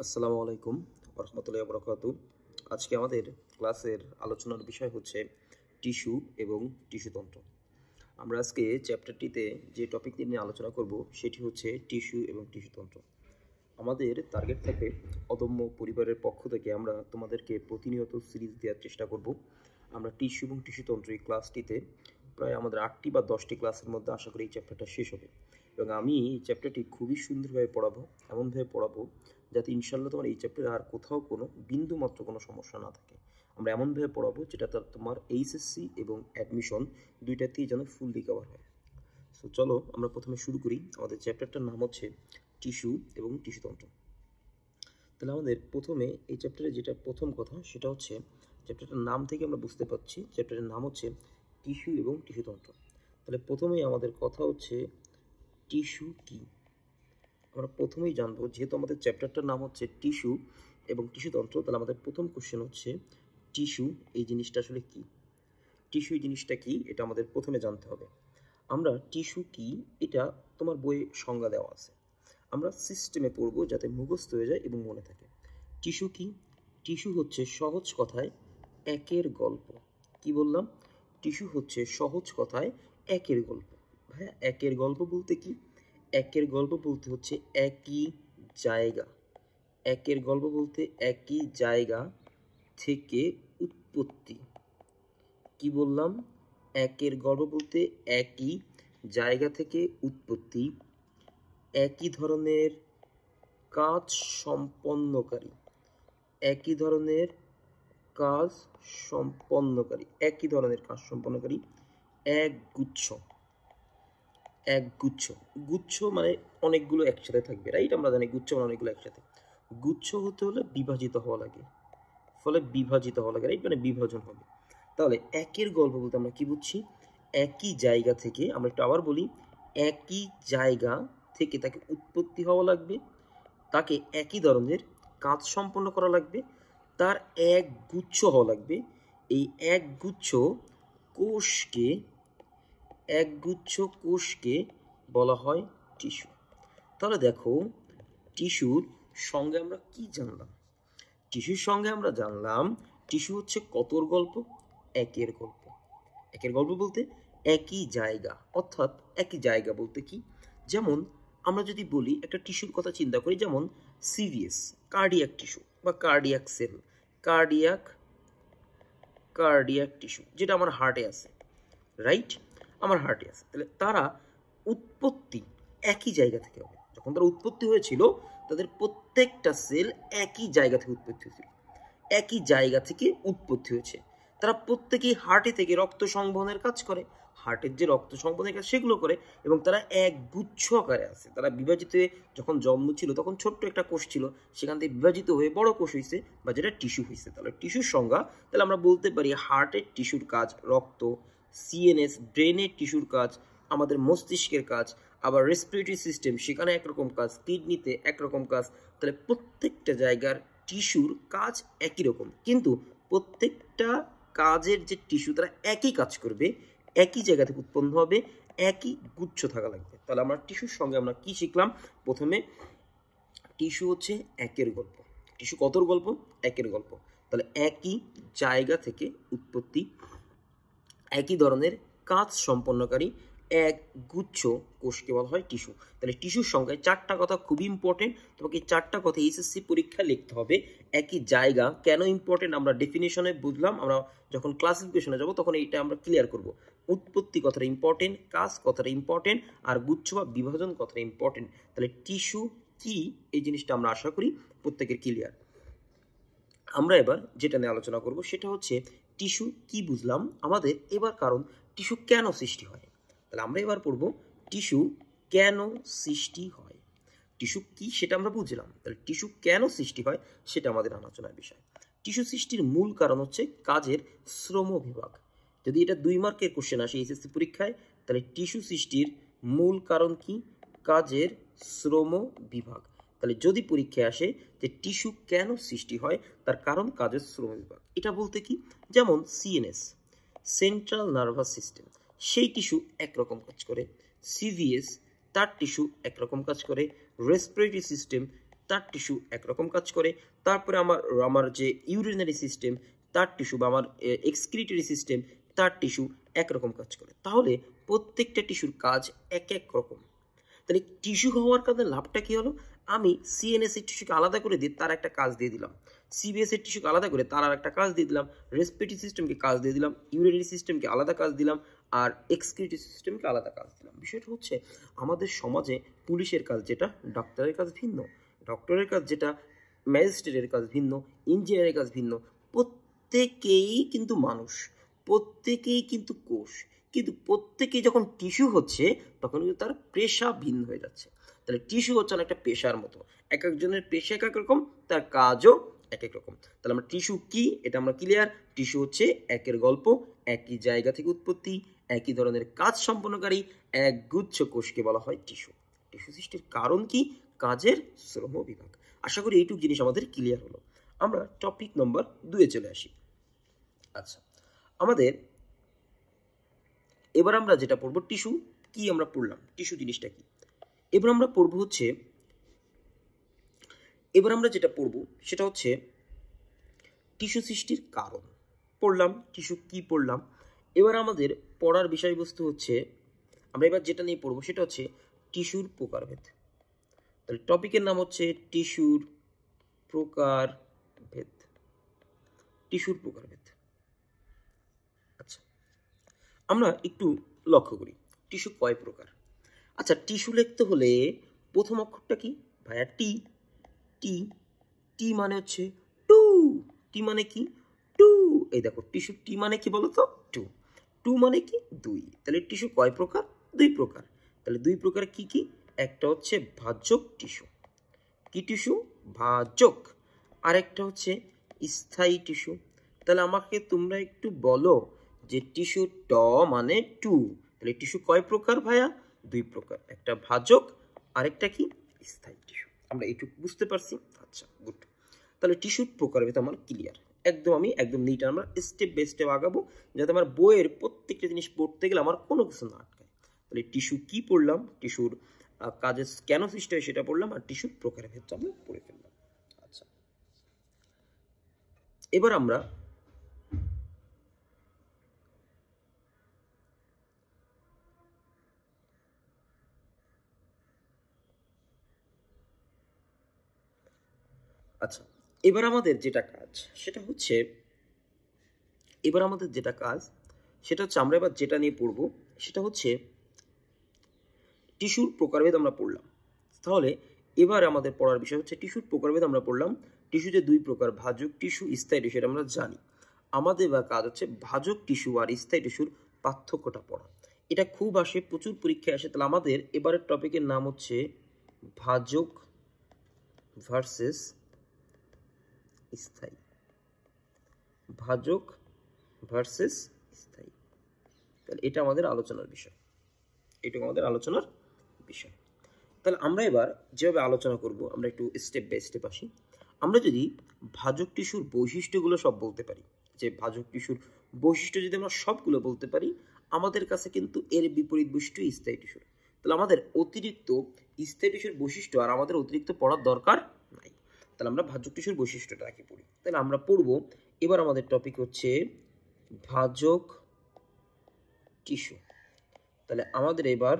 আসসালামু আলাইকুম রহমতুল্লাহি বরকাতু। আজকে আমাদের ক্লাসের আলোচনার বিষয় হচ্ছে টিস্যু এবং টিস্যুতন্ত্র। আমরা আজকে চ্যাপ্টারটিতে যে টপিক নিয়ে আলোচনা করব সেটি হচ্ছে টিস্যু এবং টিস্যুতন্ত্র। আমাদের টার্গেট থাকে অদম্য পরিবারের পক্ষ থেকে আমরা তোমাদেরকে প্রতিনিয়ত সিরিজ দেওয়ার চেষ্টা করব। আমরা টিস্যু এবং টিস্যুতন্ত্র এই ক্লাসটিতে প্রায় আমাদের 8টি বা 10টি ক্লাসের মধ্যে আশা করি এই চ্যাপ্টারটা শেষ হবে এবং আমি এই চ্যাপ্টারটি খুবই সুন্দরভাবে পড়াবো, এমনভাবে পড়াবো যাতে ইনশাল্লাহ তোমার এই চ্যাপ্টারে আর কোথাও কোনো বিন্দু মাত্র কোনো সমস্যা না থাকে। আমরা এমনভাবে পড়াবো যেটা তোমার এইচএসসি এবং অ্যাডমিশন দুইটাতেই যেন ফুল রিকভার হয়। সো চলো আমরা প্রথমে শুরু করি। আমাদের চ্যাপ্টারটার নাম হচ্ছে টিস্যু এবং টিস্যুতন্ত্র। তাহলে আমাদের প্রথমে এই চ্যাপ্টারে যেটা প্রথম কথা সেটা হচ্ছে চ্যাপ্টারটার নাম থেকে আমরা বুঝতে পারছি চ্যাপ্টারের নাম হচ্ছে টিস্যু এবং টিস্যুতন্ত্র। তাহলে প্রথমেই আমাদের কথা হচ্ছে টিস্যু কি। আমরা প্রথমেই জানবো, যেহেতু আমাদের চ্যাপ্টারটার নাম হচ্ছে টিস্যু এবং টিস্যুতন্ত্র, তাহলে আমাদের প্রথম কোশ্চেন হচ্ছে টিস্যু এই জিনিসটা আসলে কি। টিস্যু এই জিনিসটা কি এটা আমাদের প্রথমে জানতে হবে। আমরা টিস্যু কি এটা তোমার বইয়ে সংজ্ঞা দেওয়া আছে, আমরা সিস্টেমে পড়বো যাতে মুখস্থ হয়ে যায় এবং মনে থাকে। টিস্যু কি? টিস্যু হচ্ছে সহজ কথায় একের গল্প। কি বললাম? টিস্যু হচ্ছে সহজ কথায় একের গল্প। ভাইয়া একের গল্প বলতে কি? একের গল্প বলতে হচ্ছে একই জায়গা। একের গল্প বলতে একই জায়গা থেকে উৎপত্তি। কি বললাম? একের গল্প বলতে একই জায়গা থেকে উৎপত্তি, একই ধরনের কাজ সম্পন্নকারী, একই ধরনের কাজ সম্পন্নকারী, একই ধরনের কাজ সম্পন্নকারী একগুচ্ছ। একগুচ্ছ, গুচ্ছ মানে অনেকগুলো একসাথে থাকবে, রাইট? আমরা জানি গুচ্ছ মানে অনেকগুলো একসাথে। গুচ্ছ হতে হলে বিভাজিত হওয়া লাগে, ফলে বিভাজিত হওয়া লাগে, রাইট? মানে বিভাজন হবে। তাহলে একের গল্প বলতে আমরা কি বুঝছি? একই জায়গা থেকে, আমরা একটু আবার বলি, একই জায়গা থেকে তাকে উৎপত্তি হওয়া লাগবে, তাকে একই ধরনের কাজ সম্পন্ন করা লাগবে, তার এক গুচ্ছ হওয়া লাগবে। এই একগুচ্ছ কোষকে, একগুচ্ছ কোষকে বলা হয় টিস্যু। তাহলে দেখো, টিস্যুর সঙ্গে আমরা কি জানলাম? টিস্যুর সঙ্গে আমরা জানলাম টিস্যু হচ্ছে কতর গল্প? একের গল্প। একের গল্প বলতে একই জায়গা, অর্থাৎ একই জায়গা বলতে কি, যেমন আমরা যদি বলি একটা টিস্যুর কথা চিন্তা করি, যেমন সিভিএস কার্ডিয়াক টিস্যু বা cardiac cell, cardiac cardiac tissue যেটা আমার হার্টে আছে, রাইট? আমার হার্টে আছে। তাহলে তারা উৎপত্তি একই জায়গা থেকে হবে। যখন তারা উৎপত্তি হয়েছিল তাদের প্রত্যেকটা সেল একই জায়গা থেকে উৎপত্তি হয়েছিল, একই জায়গা থেকে উৎপত্তি হয়েছে। তারা প্রত্যেকেই হার্টে থেকে রক্ত সংবহনের কাজ করে, হার্টের যে রক্ত সংবহনের কাজ সেগুলো করে, এবং তারা এক গুচ্ছ আকারে আছে। তারা বিভাজিত হয়ে যখন জন্ম ছিল তখন ছোট্ট একটা কোষ ছিল, সেখান থেকে বিভাজিত হয়ে বড় কোষ হয়েছে বা যেটা টিস্যু হয়েছে। তাহলে টিস্যুর সংজ্ঞা, তাহলে আমরা বলতে পারি হার্টের টিস্যুর কাজ রক্ত, সিএনএস ব্রেনের টিস্যুর কাজ আমাদের মস্তিষ্কের কাজ, আবার রেসপিরেটরি সিস্টেম সেখানে একরকম কাজ, কিডনিতে একরকম কাজ। তাহলে প্রত্যেকটা জায়গার টিস্যুর কাজ একই রকম, কিন্তু প্রত্যেকটা কাজের যে টিস্যু তারা একই কাজ করবে, একই জায়গা থেকে উৎপন্ন হবে, একই গুচ্ছ থাকা লাগবে। তাহলে আমরা টিস্যুর সঙ্গে আমরা কি শিখলাম? প্রথমে টিস্যু হচ্ছে একের গল্প। টিস্যু কতর গল্প? একের গল্প। তাহলে একই জায়গা থেকে উৎপত্তি, একই ধরনের কাজ সম্পন্নকারী এক গুচ্ছ কোষকে বলা হয় টিস্যু। তাহলে টিস্যুর সংখ্যায় 4টা কথা খুবই ইম্পর্টেন্ট, তোমাকে এই 4টা কথা এইচএসসি পরীক্ষায় লিখতে হবে। একই জায়গা কেন ইম্পর্টেন্ট আমরা ডেফিনেশনে বুঝলাম, আমরা যখন ক্লাসিফিকেশনে যাব তখন এইটা আমরা ক্লিয়ার করব। উৎপত্তি কথাটা ইম্পর্টেন্ট, কাজ কথাটা ইম্পর্টেন্ট, আর গুচ্ছ বা বিভাজন কথাটা ইম্পর্টেন্ট। তাহলে টিস্যু কি এই জিনিসটা আমরা আশা করি প্রত্যেকের ক্লিয়ার। আমরা এবার যেটা নিয়ে আলোচনা করব সেটা হচ্ছে টিস্যু কি বুঝলাম আমাদের এবার, কারণ টিস্যু কেন সৃষ্টি হয়। তাহলে আমরা এবার পড়ব টিস্যু কেন সৃষ্টি হয়। টিস্যু কি সেটা আমরা বুঝলাম, তাহলে টিস্যু কেন সৃষ্টি হয় সেটা আমাদের আলোচনার বিষয়। টিস্যু সৃষ্টির মূল কারণ হচ্ছে কাজের শ্রম বিভাগ। যদি এটা 2 মার্কের কোশ্চেন আসে এইচএসসি পরীক্ষায়, তাহলে টিস্যু সৃষ্টির মূল কারণ কি? কাজের শ্রম বিভাগ। তাহলে যদি পরীক্ষায় আসে যে টিস্যু কেন সৃষ্টি হয়, তার কারণ কাজের শ্রম বিভাগ। এটা বলতে কি, যেমন সিএনএস সেন্ট্রাল নার্ভাস সিস্টেম, সেই টিস্যু একরকম কাজ করে। সিভিএস তার টিস্যু একরকম কাজ করে। রেসপিরেটরি সিস্টেম তার টিস্যু একরকম কাজ করে। তারপরে আমার যে ইউরিনারি সিস্টেম তার টিস্যু বা আমার এক্সক্রিটরি সিস্টেম তার টিস্যু একরকম কাজ করে। তাহলে প্রত্যেকটা টিস্যুর কাজ এক এক রকম। তাহলে টিস্যু হওয়ার কারণে লাভটা কি হলো, আমি সিএনএস এর টিস্যুকে আলাদা করে দিয়ে তার একটা কাজ দিয়ে দিলাম, সিবিএস এর টিস্যুকে আলাদা করে তার আর একটা কাজ দিয়ে দিলাম, রেসপিরেটরি সিস্টেমকে কাজ দিয়ে দিলাম, ইউরিনারি সিস্টেমকে আলাদা কাজ দিলাম, আর এক্সক্রিটরি সিস্টেমকে আলাদা কাজ দিলাম। বিষয়টা হচ্ছে আমাদের সমাজে পুলিশের কাজ যেটা, ডাক্তারের কাজ ভিন্ন, ডক্টরের কাজ যেটা, ম্যাজিস্ট্রেটের কাজ ভিন্ন, ইঞ্জিনিয়ারের কাজ ভিন্ন। প্রত্যেকেই কিন্তু মানুষ, প্রত্যেকেই কিন্তু কোষ, কিন্তু প্রত্যেকেই যখন টিস্যু হচ্ছে তখন কিন্তু তার পেশা ভিন্ন হয়ে যাচ্ছে। তাহলে টিস্যু হচ্ছে অনেকটা পেশার মতো, এক একজনের পেশা এক এক রকম, তার কাজও এক এক রকম। তাহলে আমরা টিস্যু কি এটা আমরা ক্লিয়ার। টিস্যু হচ্ছে একের গল্প, একই জায়গা থেকে উৎপত্তি, একই ধরনের কাজ সম্পন্নকারী এক গুচ্ছ কোষকে বলা হয় টিস্যু। টিস্যু সৃষ্টির কারণ কি, কাজের শ্রম বিভাগ। আশা করি এইটুকু জিনিস আমাদের ক্লিয়ার হলো। আমরা টপিক নম্বর 2 চলে আসি। আচ্ছা, আমাদের এবার আমরা যেটা পড়বো, টিস্যু কি আমরা পড়লাম, টিস্যু জিনিসটা কি। এবার আমরা পড়বো হচ্ছে, এবার আমরা যেটা পড়বো সেটা হচ্ছে টিস্যু সৃষ্টির কারণ পড়লাম, টিস্যু কি পড়লাম। এবার আমাদের পড়ার বিষয়বস্তু হচ্ছে, আমরা এবার যেটা নিয়ে পড়বো সেটা হচ্ছে টিস্যুর প্রকারভেদ। তাহলে টপিকের নাম হচ্ছে টিস্যুর প্রকারভেদ, টিস্যুর প্রকারভেদ। আচ্ছা, আমরা একটু লক্ষ্য করি টিস্যু কয় প্রকার। আচ্ছা, টিস্যু লিখতে হলে প্রথম অক্ষরটা কি ভাইয়া, টি। টি টি মানে হচ্ছে টু, টি মানে কি টু। এই দেখো টিস্যু টি মানে কি বলো তো, টু। টু মানে কি 2। তাহলে টিস্যু কয় প্রকার, 2 প্রকার। তাহলে 2 প্রকার কি কি, একটা হচ্ছে ভাজক টিস্যু, কি টিস্যু, ভাজক। আরেকটা হচ্ছে স্থায়ী টিস্যু। তাহলে আমাকে তোমরা একটু বলো যে টিস্যু ট মানে 2, তাহলে টিস্যু কয় প্রকার ভাইয়া, 2 প্রকার, একটা ভাজক আরেকটা কি স্থায়ী টিস্যু। আমরা এইটুকু বুঝতে পারছি। আচ্ছা, গুড। তাহলে টিস্যুর প্রকারভেদ আমার ক্লিয়ার, আমি একদম নিট, আমরা স্টেপ বাই স্টেপ আগাবো যাতে আমার বইয়ের প্রত্যেকটা জিনিস পড়তে গেলে আমার কোনো কিছু না আটকায়। তাহলে টিস্যু কি পড়লাম, টিস্যুর কাজে কেন সৃষ্টি হয় সেটা পড়লাম, আর টিস্যুর প্রকারভেদ আমরা পড়ে ফেললাম। আচ্ছা, এবার আমরা আচ্ছা, এবার আমাদের যেটা কাজ সেটা হচ্ছে, আমরা এবার যেটা নিয়ে পড়বো সেটা হচ্ছে টিস্যুর প্রকারভেদ আমরা পড়লাম। তাহলে এবার আমাদের পড়ার বিষয় হচ্ছে টিস্যুর প্রকারভেদ আমরা পড়লাম। টিস্যু যে 2 প্রকার, ভাজক টিস্যু, স্থায়ী টিস্যু, এটা আমরা জানি। আমাদের এবার কাজ হচ্ছে ভাজক টিস্যু আর স্থায়ী টিস্যুর পার্থক্যটা পড়া। এটা খুব আসে, প্রচুর পরীক্ষায় আসে। তাহলে আমাদের এবারের টপিকের নাম হচ্ছে ভাজক ভার্সেস স্থায়ী, ভাজক ভার্সেস স্থায়ী। তাহলে এটা আমাদের আলোচনার বিষয়, তাহলে আমরা এবার যেভাবে আলোচনা করব আমরা একটু স্টেপ বাই স্টেপ আসি। আমরা যদি ভাজক টিস্যুর বৈশিষ্ট্যগুলো সব বলতে পারি, যে ভাজক টিস্যুর বৈশিষ্ট্য যদি আমরা সবগুলো বলতে পারি, আমাদের কাছে কিন্তু এর বিপরীত বৈশিষ্ট্য স্থায়ী টিস্যুর। তাহলে আমাদের অতিরিক্ত স্থায়ী টিস্যুর বৈশিষ্ট্য আর আমাদের অতিরিক্ত পড়ার দরকার নাই। তাহলে আমরা ভাজক টিস্যুর বৈশিষ্ট্যটা আগে পড়ি। তাহলে আমরা পড়ব, এবার আমাদের টপিক হচ্ছে ভাজক টিস্যু। তাহলে আমাদের এবার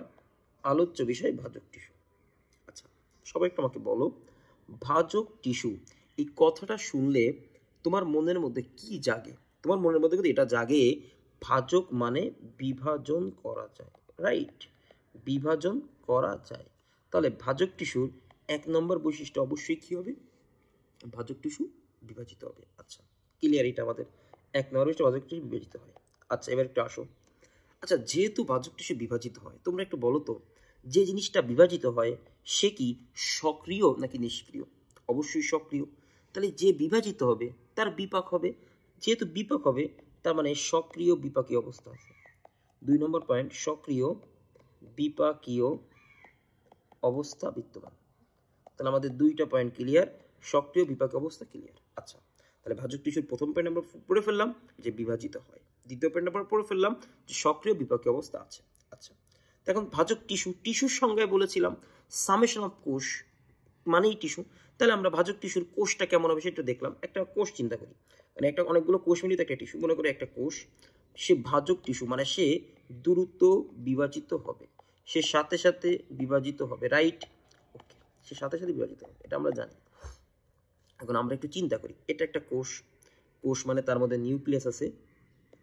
আলোচ্য বিষয় ভাজক টিস্যু। আচ্ছা, সবাই একটু আমাকে বলো, ভাজক টিস্যু এই কথাটা শুনলে তোমার মনের মধ্যে কি জাগে? তোমার মনের মধ্যে কিন্তু এটা জাগে, ভাজক মানে বিভাজন করা যায়, রাইট? বিভাজন করা যায়। তাহলে ভাজক টিস্যুর 1 নম্বর বৈশিষ্ট্য অবশ্যই কি হবে, ভাজক টিস্যু বিভাজিত হবে। আচ্ছা, ক্লিয়ার, এটা আমাদের 1 নম্বর বৈশিষ্ট্য, ভাজক টিস্যু বিভাজিত হয়। আচ্ছা, এবার একটু আসো। আচ্ছা, যেহেতু ভাজক টিস্যু বিভাজিত হয়, তোমরা একটু বলো তো, যে জিনিসটা বিভাজিত হয় সে কি সক্রিয় নাকি নিষ্ক্রিয়? অবশ্যই সক্রিয়। তাহলে যে বিভাজিত হবে তার বিপাক হবে, যেহেতু বিপাক হবে তার মানে সক্রিয় বিপাকীয় অবস্থা আছে। 2 নম্বর পয়েন্ট, সক্রিয় বিপাকীয় অবস্থা বিদ্যমান। তাহলে আমাদের 2টা পয়েন্ট ক্লিয়ার, সক্রিয় বিপাকীয় অবস্থা ক্লিয়ার। আচ্ছা, তাহলে ভাজক টিস্যুর প্রথম পয়েন্ট আমরা পড়ে ফেললাম যে বিভাজিত হয়, দ্বিতীয় পয়েন্ট আমরা পড়ে ফেললাম যে সক্রিয় বিপাকীয় অবস্থা আছে। আচ্ছা, এখন ভাজক টিস্যুর সংজ্ঞায় বলেছিলাম সামেশন অফ কোষ মানেই টিস্যু। তাহলে আমরা ভাজক টিস্যুর কোষটা কেমন হবে সেটা দেখলাম। একটা কোষ চিন্তা করি, মানে একটা অনেকগুলো কোষ মিলিত একটা টিস্যু, মনে করি একটা কোষ, সে ভাজক টিস্যু, মানে সে দ্রুত বিভাজিত হবে, সে সাথে সাথে বিভাজিত হবে, রাইট? ওকে, সে সাথে সাথে বিভাজিত হবে, এটা আমরা জানি। এখন আমরা একটু চিন্তা করি, এটা একটা কোষ, কোষ মানে তার মধ্যে নিউক্লিয়াস আছে,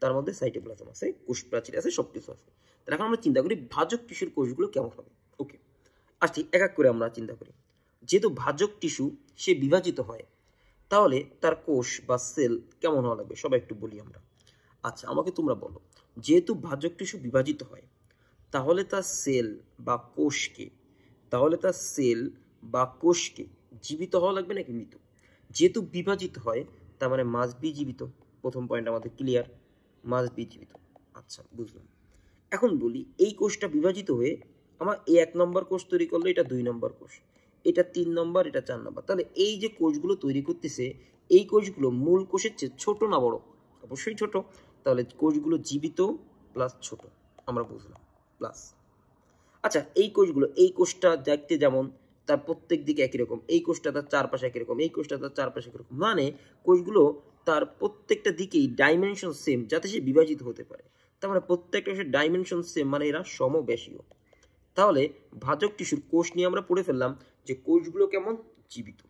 তার মধ্যে সাইটোপ্লাজম আছে, কোষ প্রাচীর আছে, সব কিছু আছে। তাহলে এখন আমরা চিন্তা করি ভাজক টিস্যুর কোষগুলো কেমন হবে। ওকে, আসছি এক এক করে আমরা চিন্তা করি। যেহেতু ভাজক টিস্যু সে বিভাজিত হয়, তাহলে তার কোষ বা সেল কেমন হওয়া লাগবে সবাই একটু বলি আমরা। আচ্ছা, আমাকে তোমরা বলো, যেহেতু ভাজক টিস্যু বিভাজিত হয়, তাহলে তার সেল বা কোষকে, তাহলে তার সেল বা কোষকে জীবিত হওয়া লাগবে নাকি মৃত? যেহেতু বিভাজিত হয়, তার মানে মাস্ট বি জীবিত। প্রথম পয়েন্ট আমাদের ক্লিয়ার, মাস্ট বি জীবিত। আচ্ছা, বুঝলাম। এখন বলি, এই কোষটা বিভাজিত হয়ে আমার এই 1 নম্বর কোষ তৈরি করলো, এটা 2 নম্বর কোষ, এটা 3 নম্বর, এটা 4 নম্বর। তাহলে এই যে কোষগুলো তৈরি করতেছে, এই কোষগুলো মূল কোষের চেয়ে ছোট না বড়? অবশ্যই ছোট। তাহলে কোষগুলো জীবিত প্লাস ছোট, আমরা বুঝলাম, প্লাস। আচ্ছা, এই কোষগুলো, এই কোষটা দেখতে যেমন, তার প্রত্যেক দিকে একই রকম, এই কোষটা তার চারপাশে একই রকম, এই কোষটা তার চারপাশে একই রকম, মানে কোষগুলো তার প্রত্যেকটা দিকেই ডাইমেনশন সেম, যাতে সে বিভাজিত হতে পারে। তার মানে প্রত্যেকটা ডাইমেনশন সেম, মানে এরা সমবেশীয়। তাহলে ভাজক টিস্যুর কোষ নিয়ে আমরা পড়ে ফেললাম যে কোষগুলো কেমন? জীবিত।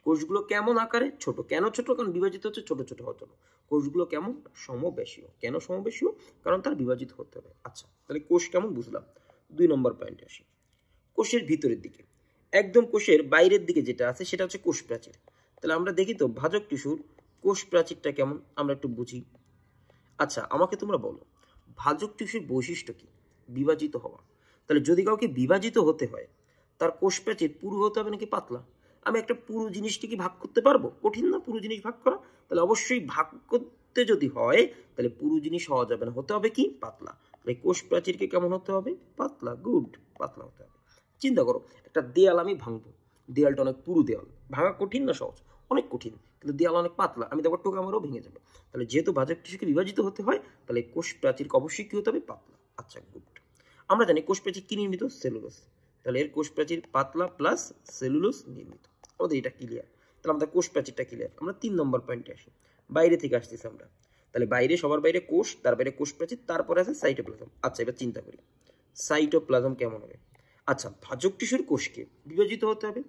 কোষগুলো কেমন আকারে? ছোট। কেন ছোট? কারণ বিভাজিত হচ্ছে ছোট ছোট হওয়ার জন্য। কোষগুলো কেমন? সমবেশীয়। কেন সমবেশীয়? কারণ তার বিভাজিত হতে হবে। আচ্ছা, তাহলে কোষ কেমন বুঝলাম। 2 নম্বর পয়েন্টে আসি, কোষের ভিতরের দিকে, একদম কোষের বাইরের দিকে যেটা আছে সেটা হচ্ছে কোষ প্রাচীর। তাহলে আমরা দেখি তো ভাজক টিস্যুর কোষ প্রাচীরটা কেমন, আমরা একটু বুঝি। আচ্ছা, আমাকে তোমরা বলো, ভাজক টিস্যুর বৈশিষ্ট্য কি? বিভাজিত হওয়া। তাহলে যদি কাউকে বিভাজিত হতে হয়, তার কোষ প্রাচীর পুরু হতে হবে নাকি পাতলা? আমি একটা পুরো জিনিসকে কি ভাগ করতে পারবো? কঠিন না পুরো জিনিস ভাগ করা। তাহলে অবশ্যই ভাগ করতে যদি হয়, তাহলে পুরো জিনিস হওয়া যাবে না, হতে হবে কি? পাতলা। তাহলে কোষ প্রাচীরকে কেমন হতে হবে? পাতলা। গুড, পাতলা হতে হবে। চিন্তা করো, একটা দেয়াল আমি ভাঙবো, দেয়ালটা অনেক পুরু দেয়াল, ভাঙা কঠিন না সহজ? অনেক কঠিন, কিন্তু দেয়াল অনেক পাতলা, আমি তারপর টোকা মারও ভেঙে যাবে। তাহলে যেহেতু ভাজক টিস্যুকে বিভাজিত হতে হয়, তাহলে কোষ প্রাচীরকে অবশ্যই কি হতে হবে? পাতলা। আচ্ছা, গুড। আমরা জানি কোষ প্রাচীর কি নির্মিত? সেলুলোজ। তাহলে এর কোষ প্রাচীর পাতলা প্লাস সেলুলোজ নির্মিত, আমাদের এটা ক্লিয়ার। তাহলে আমাদের কোষ প্রাচীরটা ক্লিয়ার। আমরা 3 নম্বর পয়েন্টে আসি, বাইরে থেকে আসতেছি আমরা। তাহলে বাইরে, সবার বাইরে কোষ, তার বাইরে কোষ প্রাচীর, তারপরে আছে সাইটোপ্লাজম। আচ্ছা, এবার চিন্তা করি সাইটোপ্লাজম কেমন হবে। আচ্ছা, ভাজক টিস্যুর কোষকে বিভাজিত হতে হবে,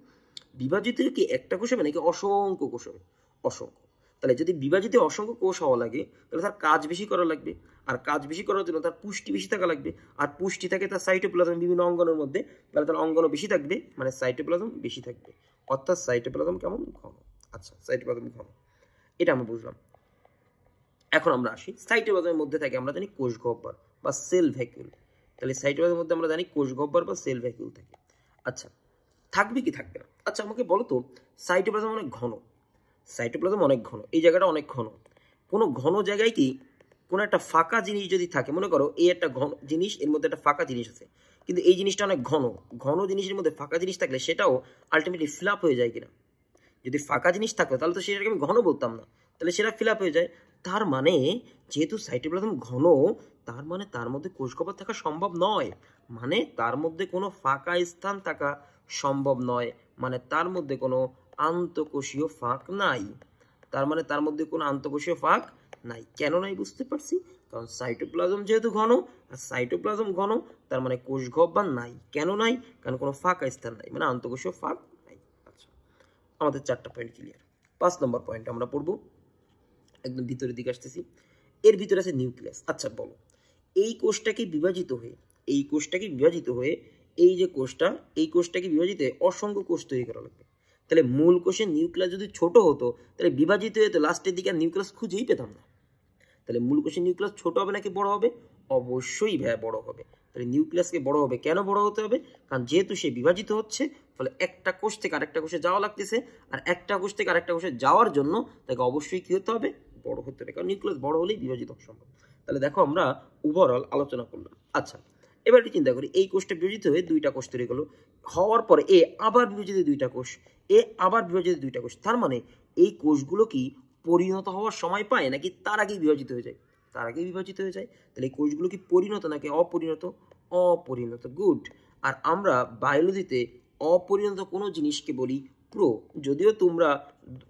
বিভাজিত কি একটা কোষ হবে নাকি অসংখ্য কোষ হবে? অসংখ্য। তাহলে যদি বিভাজিত অসংখ্য কোষ হওয়া লাগে, তাহলে তার কাজ বেশি করা লাগবে, আর কাজ বেশি করার জন্য তার পুষ্টি বেশি থাকা লাগবে, আর পুষ্টি থাকে তার সাইটোপ্লাজম বিভিন্ন অঙ্গনের মধ্যে, তাহলে তার অঙ্গনও বেশি থাকবে, মানে সাইটোপ্লাজম বেশি থাকবে, অর্থাৎ সাইটোপ্লাজম কেমন? ঘন। আচ্ছা, সাইটোপ্লাজম ঘন, এটা আমরা বুঝলাম। এখন আমরা আসি, সাইটোপ্লাজমের মধ্যে থাকে আমরা জানি কোষ গহ্বর বা সেল ভ্যাকুল। তাহলে সাইটোপ্লাজমের মধ্যে আমরা জানি কোষ গহ্বর বা সেল ভ্যাকুল থাকে। আচ্ছা, থাকবে কি থাকবে না? আচ্ছা, আমাকে বলো তো, সাইটোপ্লাজম অনেক ঘন, সাইটোপ্লাজম অনেক ঘন, এই জায়গাটা অনেক ঘন। কোনো ঘন জায়গায় কি কোনো একটা ফাঁকা জিনিস যদি থাকে, মনে করো এই একটা ঘন জিনিস, এর মধ্যে একটা ফাঁকা জিনিস আছে, কিন্তু এই জিনিসটা অনেক ঘন, ঘন জিনিসের মধ্যে ফাঁকা জিনিস থাকলে সেটাও আলটিমেটলি ফিল আপ হয়ে যায় কিনা? যদি ফাঁকা জিনিস থাকতো তাহলে তো সেটাকে আমি ঘন বলতাম না, তাহলে সেটা ফিল আপ হয়ে যায়। তার মানে যেহেতু সাইটোপ্লাজম ঘন, তার মানে তার মধ্যে কোষ গহ্বর থাকা সম্ভব নয়, মানে তার মধ্যে কোনো ফাঁকা স্থান থাকা সম্ভব নয়, মানে তার মধ্যে কোনো আন্তঃকোষীয় ফাঁক নাই। তার মানে তার মধ্যে কোনো আন্তঃকোষীয় ফাঁক নাই। কেন নাই বুঝতে পারছি, কারণ সাইটোপ্লাজম যেহেতু ঘন, আর সাইটোপ্লাজম ঘন, তার মানে কোষ গহ্বর নাই। কেন নাই? কারণ কোনো ফাঁকা স্থান নাই, মানে আন্তঃকোষীয় ফাঁক নাই। আচ্ছা, আমাদের 4টা পয়েন্ট ক্লিয়ার। 5 নম্বর পয়েন্ট আমরা পড়বো, একদম ভিতরের দিকে আসতেছি। এর ভিতরে আছে নিউক্লিয়াস। আচ্ছা, বলো, এই কোষটাকে বিভাজিত হয়ে, এই কোষটাকে বিভাজিত হয়ে, এই যে কোষটা, এই কোষটাকে বিভাজিত হয়ে অসংখ্য কোষ তৈরি করা লাগবে। তাহলে মূল কোষের নিউক্লিয়াস যদি ছোট হতো, তাহলে বিভাজিত হয়ে তো লাস্টের দিকে আর নিউক্লিয়াস খুঁজেই পেতাম না। তাহলে মূল কোষের নিউক্লিয়াস ছোট হবে নাকি বড় হবে? অবশ্যই বড় হবে। তাহলে নিউক্লিয়াসকে বড় হবে, কেন বড় হতে হবে? কারণ যেহেতু সে বিভাজিত হচ্ছে, ফলে একটা কোষ থেকে আরেকটা কোষে যাওয়া লাগতেছে, আর একটা কোষ থেকে আরেকটা কোষে যাওয়ার জন্য তাকে অবশ্যই কি হতে হবে? বড় হতে হবে, কারণ নিউক্লিয়াস বড় হলেই বিভাজিত হওয়া সম্ভব। তাহলে দেখো আমরা ওভারঅল আলোচনা করলাম। আচ্ছা, এবার একটু চিন্তা করি, এই কোষটা বিভাজিত হয়ে 2টা কোষ তৈরি হলো, হওয়ার পরে এ আবার বিভাজিত 2টা কোষ, এ আবার বিভাজিত 2টা কোষ। তার মানে এই কোষগুলো কি পরিণত হওয়ার সময় পায় নাকি তার আগেই বিভাজিত হয়ে যায়? তার আগেই বিভাজিত হয়ে যায়। তাহলে এই কোষগুলো কি পরিণত নাকি অপরিণত? অপরিণত। গুড। আর আমরা বায়োলজিতে অপরিণত কোনো জিনিসকে বলি প্রো, যদিও তোমরা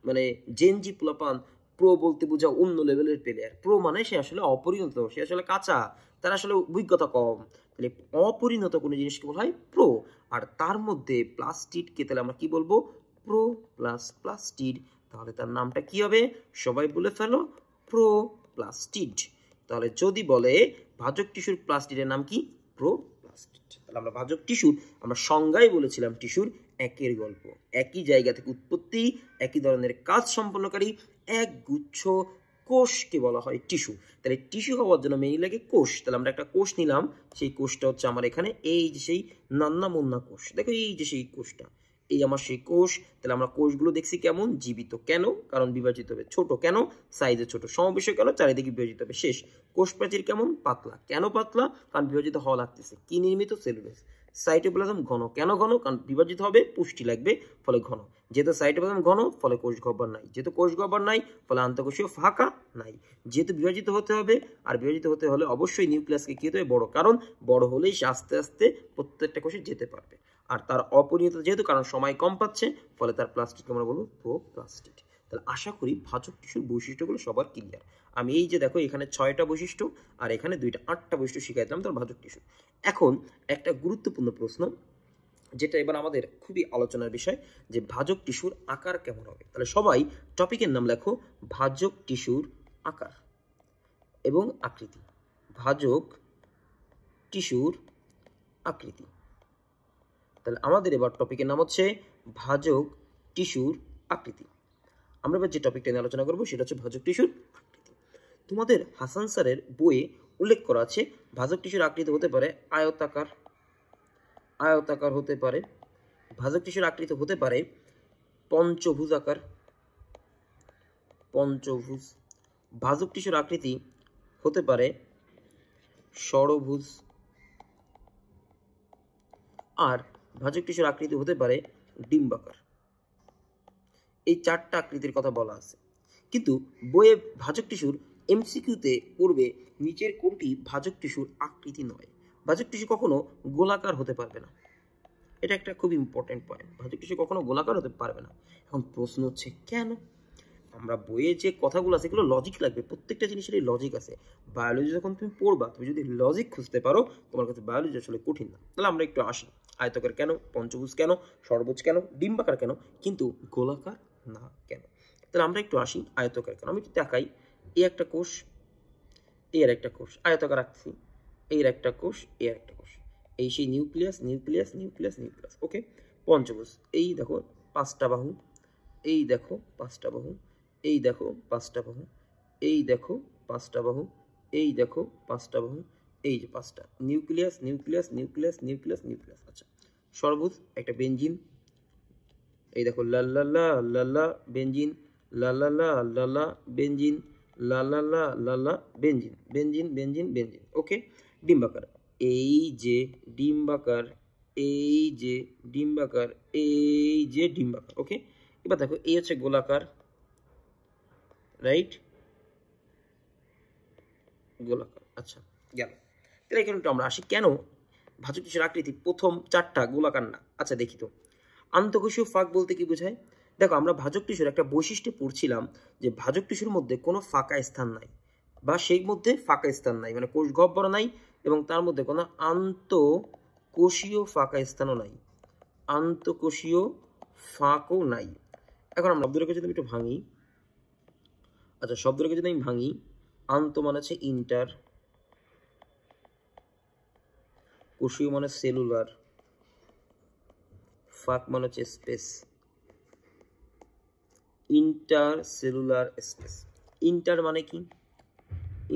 মানে জেনজি পোলাপান প্রো বলতে বোঝাও অন্য লেভেলের প্লেয়ার, প্রো মানে সে আসলে অপরিণত, সে আসলে কাঁচা, তার আসলে অভিজ্ঞতা কম, তাহলে অপরিণত কোনো জিনিসকে বলা হয় প্রো। আর তার মধ্যে প্লাস্টিডকে তাহলে আমরা কি বলবো, প্রো প্লাস প্লাস্টিড, তাহলে তার নামটা কি হবে, সবাই বলে ফেলো, প্রো প্লাস্টিড। তাহলে যদি বলে ভাজক টিস্যুর প্লাস্টিডের নাম কি, প্রো প্লাস্টিড। তাহলে আমরা ভাজক টিস্যুর আমরা সংজ্ঞায় বলেছিলাম টিস্যুর একের গল্প, একই জায়গা থেকে উৎপত্তি, একই ধরনের কাজ সম্পন্নকারী এক গুচ্ছ কোষকে বলা হয় টিস্যু। তাহলে টিস্যু হওয়ার জন্য মেইন লাগে কোষ, তাহলে আমরা একটা কোষ নিলাম, সেই কোষটা হচ্ছে আমার এখানে এই যে সেই নান্না মুন্না কোষ, দেখো এই যে সেই কোষটা, এই আমার সেই কোষ। তাহলে আমরা কোষগুলো দেখছি কেমন, জীবিত, কেন, কারণ বিভাজিত হবে, ছোট কেন, সাইজে ছোট, সমাবেশে কেন, চারিদিকে বিভাজিত হবে, শেষ। কোষ প্রাচীর কেমন, পাতলা, কেন পাতলা, কারণ বিভাজিত হওয়া লাগতেছে, কি নির্মিত, সেলুলোজ। সাইটোপ্লাজম ঘন, কেন ঘন, কারণ বিভাজিত হবে, পুষ্টি লাগবে, ফলে ঘন। যেহেতু সাইটোপ্লাজম ঘন, ফলে কোষ গহ্বর নাই, যেহেতু কোষ গহ্বর নাই, ফলে আন্তঃকোষীয় ফাঁকা নাই। যেহেতু বিভাজিত হতে হবে, আর বিভাজিত হতে হলে অবশ্যই নিউক্লিয়াসকে কি হতে হবে, বড়, কারণ বড় হলেই সে আস্তে আস্তে প্রত্যেকটা কোষে যেতে পারবে। আর তার অপরিণত যেহেতু, কারণ সময় কম পাচ্ছে, ফলে তার প্লাস্টিককে আমরা বলবো প্রো প্লাস্টিড। তাহলে আশা করি ভাজক টিস্যুর বৈশিষ্ট্যগুলো সবার ক্লিয়ার। আমি এই যে দেখো এখানে 6টা বৈশিষ্ট্য আর এখানে 2টা, 8টা বৈশিষ্ট্য শিখাই দিলাম তোর ভাজক টিস্যু। এখন একটা গুরুত্বপূর্ণ প্রশ্ন, যেটা এবার আমাদের খুবই আলোচনার বিষয়, যে ভাজক টিস্যুর আকার কেমন হবে। তাহলে সবাই টপিকের নাম লেখো, ভাজক টিস্যুর আকার এবং আকৃতি। ভাজক টিস্যুর আকৃতি। তাহলে আমাদের এবার টপিকের নাম হচ্ছে ভাজক টিস্যুর আকৃতি। আমরা এবার যে টপিকটা নিয়ে আলোচনা করবো সেটা হচ্ছে ভাজক টিস্যুর আকৃতি। তোমাদের হাসান স্যারের বইয়ে উল্লেখ করা আছে ভাজক টিস্যুর আকৃতি হতে পারে আয়তাকার, আয়তাকার হতে পারে, ভাজক টিস্যুর আকৃতি হতে পারে পঞ্চভুজ আকার, পঞ্চভুজ। ভাজক টিস্যুর আকৃতি হতে পারে ষড়ভুজ, আর ভাজক টিস্যুর আকৃতি হতে পারে ডিম্বাকার। এই 4টা আকৃতির কথা বলা আছে, কিন্তু বইয়ে ভাজক টিস্যুর এমসিকিউতে পড়বে নিচের কোনটি ভাজক টিস্যুর আকৃতি নয়। ভাজক টিস্যু কখনো গোলাকার হতে পারবে না, এটা একটা খুব ইম্পর্টেন্ট পয়েন্ট, ভাজক টিস্যু কখনো গোলাকার হতে পারবে না। এখন প্রশ্ন হচ্ছে কেন, আমরা বইয়ে যে কথাগুলো আছে এগুলো লজিক লাগবে, প্রত্যেকটা জিনিসেরই লজিক আছে। বায়োলজি যখন তুমি পড়বা, তুমি যদি লজিক খুঁজতে পারো, তোমার কাছে বায়োলজি আসলে কঠিন না। তাহলে আমরা একটু আসি, আয়তাকার কেন, পঞ্চভুজ কেন, ষড়ভুজ কেন, ডিম্বাকার কেন, কিন্তু গোলাকার না কেন। তাহলে আমরা একটু আসি আয়তাকার কেন। আমি একটু দেখাই, এই একটা কোষ, এর একটা কোষ, আয়তাকার রাখছি, এর একটা কোষ, এর একটা কোষ, এই সেই নিউক্লিয়াস, নিউক্লিয়াস, নিউক্লিয়াস, নিউক্লিয়াস। ওকে, পঞ্চভুজ, এই দেখো 5টা বাহু, এই দেখো 5টা বাহু, এই দেখো 5টা বাহু, এই দেখো 5টা বাহু, এই দেখো 5টা বাহু, এই যে 5টা, nucleus, nucleus, nucleus, nucleus, nucleus. আচ্ছা, ষড়ভুজ, একটা বেঞ্জিন, এই দেখো লাল্লা লাল্লা বেঞ্জিন, লাল্লা লাল্লা বেঞ্জিন, লাল্লা লাল্লা benzene, benzene, benzene, benzene. Okay, ডিম্বাকার, এই যে ডিম্বাকার, এই যে ডিম্বাকার, এই যে ডিম্বাকার। ওকে, এবার দেখো এই হচ্ছে গোলাকার, রাইট, গোলাকার। আচ্ছা, গেল। তাহলে এখানে একটু আমরা আসি, কেন ভাজক টিস্যুর আকৃতি প্রথম 4টা গোলাকার না। আচ্ছা দেখি তো, আন্তঃকোষীয় ফাঁক বলতে কি বোঝায়। দেখো আমরা ভাজক টিস্যুর একটা বৈশিষ্ট্য পড়ছিলাম যে ভাজক টিস্যুর মধ্যে কোনো ফাঁকা স্থান নাই, বা সেই মধ্যে ফাঁকা স্থান নাই, মানে কোষ গহ্বর নাই এবং তার মধ্যে কোনো আন্তঃকোষীয় ফাঁকা স্থানও নাই, আন্তঃকোষীয় ফাঁকও নাই। এখন আমরা শব্দটাকে যদি একটু ভাঙি, আচ্ছা শব্দটাকে যদি আমি ভাঙি, আন্ত মানে হচ্ছে ইন্টার, কোষীয় মানে সেলুলার, ফাঁক মানে হচ্ছে space, inter cellular space. Inter মানে কি,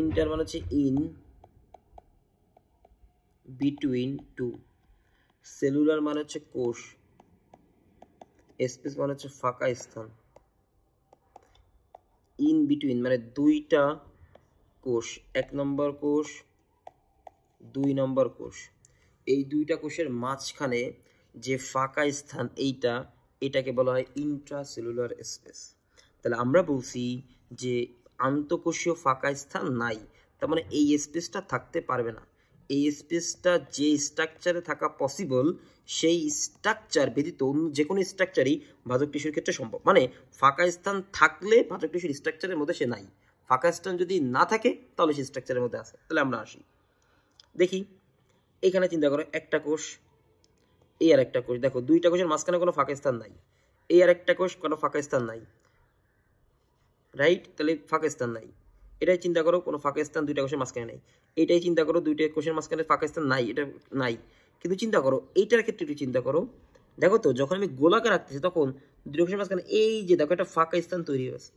ইন্টার মানে হচ্ছে ইন, বিটুইন টু, সেলুলার মানে হচ্ছে কোষ, স্পেস মানে হচ্ছে ফাঁকা স্থান, ইন বিটুইন মানে 2টা কোষ, 1 নম্বর কোষ, 2 নম্বর কোষ, এই 2টা কোষের মাঝখানে যে ফাঁকা স্থান এইটা, এটাকে বলা হয় ইন্ট্রাসেলুলার স্পেস। তাহলে আমরা বলছি যে আন্তঃকোষীয় ফাঁকা স্থান নাই, তার মানে এই স্পেসটা থাকতে পারবে না, এই স্পেসটা যে স্ট্রাকচারে থাকা পসিবল সেই স্ট্রাকচার ব্যতীত অন্য যে কোনো স্ট্রাকচারই ভাজক টিস্যুর ক্ষেত্রে সম্ভব। মানে ফাঁকা স্থান থাকলে ভাজক টিস্যুর স্ট্রাকচারের মধ্যে সে নাই, ফাঁকা স্থান যদি না থাকে তাহলে সে স্ট্রাকচারের মধ্যে আছে। তাহলে আমরা আসি, দেখি এখানে চিন্তা করো একটা কোষ, এই আর একটা কোষ, দেখো দুইটা কোষের মাঝখানে কোনো ফাঁকা স্থান নাই, এই আর একটা কোষ কোনো ফাঁকা স্থান নাই, রাইট? তাহলে ফাঁকা স্থান নাই। এটাই চিন্তা করো কোনো ফাঁকা স্থান দুইটা কোষের মাঝখানে নাই, এটাই চিন্তা করো দুইটা কোষের মাঝখানে ফাঁকা স্থান নাই, এটা নাই। কিন্তু চিন্তা করো এইটার ক্ষেত্রে একটু চিন্তা করো, দেখো তো যখন আমি গোলাকার রাখতেছি তখন দুইটা কোষের মাঝখানে এই যে দেখো একটা ফাঁকা স্থান তৈরি হয়েছে।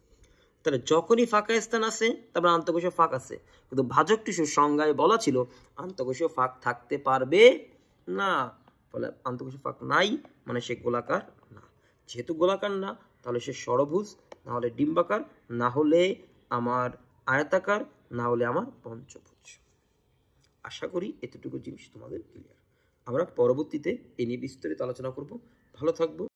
তাহলে যখনই ফাঁকা স্থান আছে তারপরে আন্তঃকোষীয় ফাঁক আছে, কিন্তু ভাজক টিস্যুর সংজ্ঞায় বলা ছিল আন্তঃকোষীয় ফাঁক থাকতে পারবে না। ফলে আন্তঃকোষীয় ফাঁক নাই মানে সে গোলাকার না। যেহেতু গোলাকার না তাহলে সে ষড়ভুজ, না হলে ডিম্বাকার, না হলে আমার আয়তাকার, না হলে আমার পঞ্চভুজ। আশা করি এতটুকু জিনিস তোমাদের ক্লিয়ার। আমরা পরবর্তীতে এ নিয়ে বিস্তারিত আলোচনা করব। ভালো থাকবো।